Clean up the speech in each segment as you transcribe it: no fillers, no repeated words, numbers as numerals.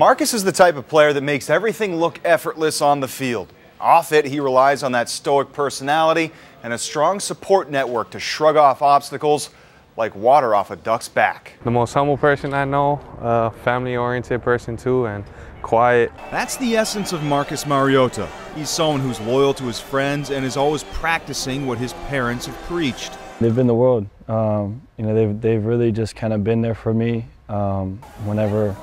Marcus is the type of player that makes everything look effortless on the field. Off it, he relies on that stoic personality and a strong support network to shrug off obstacles like water off a duck's back. The most humble person I know, family-oriented person too, and quiet. That's the essence of Marcus Maritoa. He's someone who's loyal to his friends and is always practicing what his parents have preached. They've been the world. They've really just kind of been there for me whenever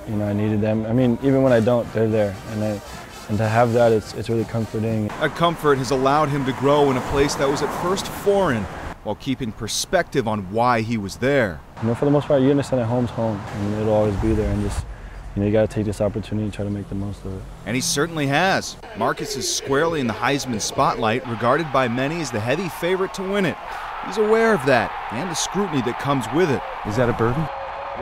I needed them. I mean, even when I don't, they're there, and to have that, it's really comforting. That comfort has allowed him to grow in a place that was at first foreign, while keeping perspective on why he was there. For the most part, you understand that home's home, and it'll always be there, and just you got to take this opportunity and try to make the most of it. And he certainly has. Marcus is squarely in the Heisman spotlight, regarded by many as the heavy favorite to win it. He's aware of that and the scrutiny that comes with it. Is that a burden?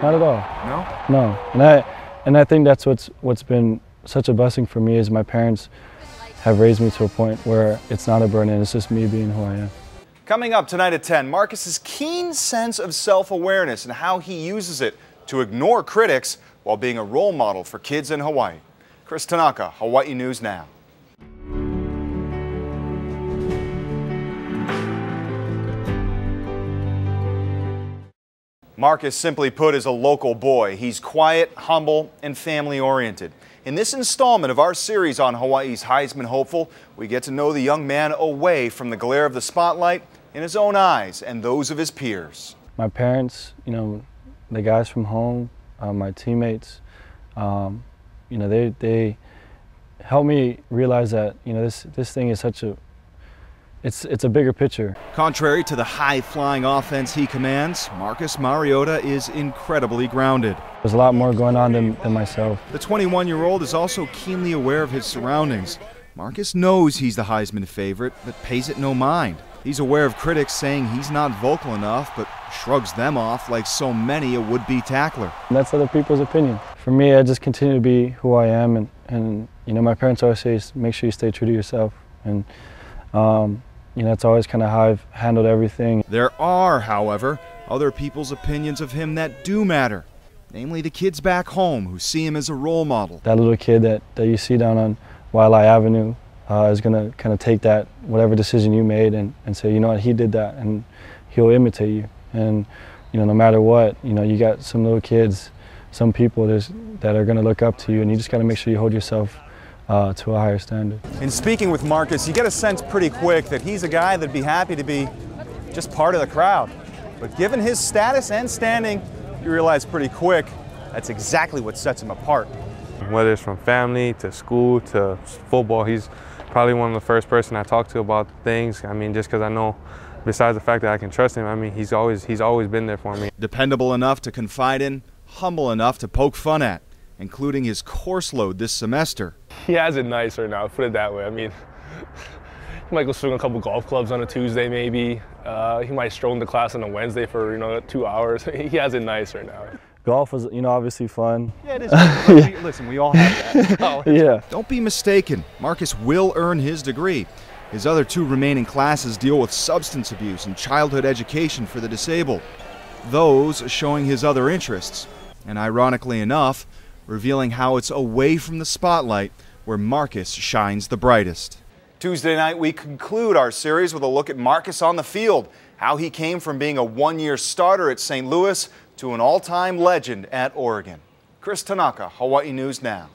Not at all. No? No. And I think that's what's been such a blessing for me is my parents have raised me to a point where it's not a burden, it's just me being who I am. Coming up tonight at 10, Marcus's keen sense of self-awareness and how he uses it to ignore critics while being a role model for kids in Hawaii. Chris Tanaka, Hawaii News Now. Marcus, simply put, is a local boy. He's quiet, humble, and family-oriented. In this installment of our series on Hawaii's Heisman hopeful, we get to know the young man away from the glare of the spotlight in his own eyes and those of his peers. My parents, the guys from home, my teammates, they helped me realize that this thing is it's a bigger picture. Contrary to the high-flying offense he commands, Marcus Maritoa is incredibly grounded. There's a lot more going on than myself. The 21-year-old is also keenly aware of his surroundings. Marcus knows he's the Heisman favorite, but pays it no mind. He's aware of critics saying he's not vocal enough, but shrugs them off like so many a would-be tackler. And that's other people's opinion. For me, I just continue to be who I am, and my parents always say, make sure you stay true to yourself. And that's always kind of how I've handled everything. There are, however, other people's opinions of him that do matter, namely the kids back home who see him as a role model. That little kid that you see down on Waialae Avenue is going to kind of take that, whatever decision you made, and say, you know what, he did that, and he'll imitate you. And no matter what, you got some little kids, some people that are going to look up to you, and you just got to make sure you hold yourself to a higher standard. In speaking with Marcus, you get a sense pretty quick that he's a guy that'd be happy to be just part of the crowd. But given his status and standing, you realize pretty quick that's exactly what sets him apart. Whether it's from family to school to football, he's probably one of the first person I talk to about things. I mean, just because I know, besides the fact that I can trust him, I mean, he's always been there for me. Dependable enough to confide in, humble enough to poke fun at, including his course load this semester. He has it nicer now, put it that way. I mean, he might go swing a couple golf clubs on a Tuesday maybe. He might stroll into class on a Wednesday for 2 hours. He has it nicer now. Golf was, obviously fun. Yeah, it is. Listen, we all have that. Yeah. Don't be mistaken. Marcus will earn his degree. His other 2 remaining classes deal with substance abuse and childhood education for the disabled. Those showing his other interests. And ironically enough, revealing how it's away from the spotlight where Marcus shines the brightest. Tuesday night, we conclude our series with a look at Marcus on the field, how he came from being a one-year starter at St. Louis to an all-time legend at Oregon. Chris Tanaka, Hawaii News Now.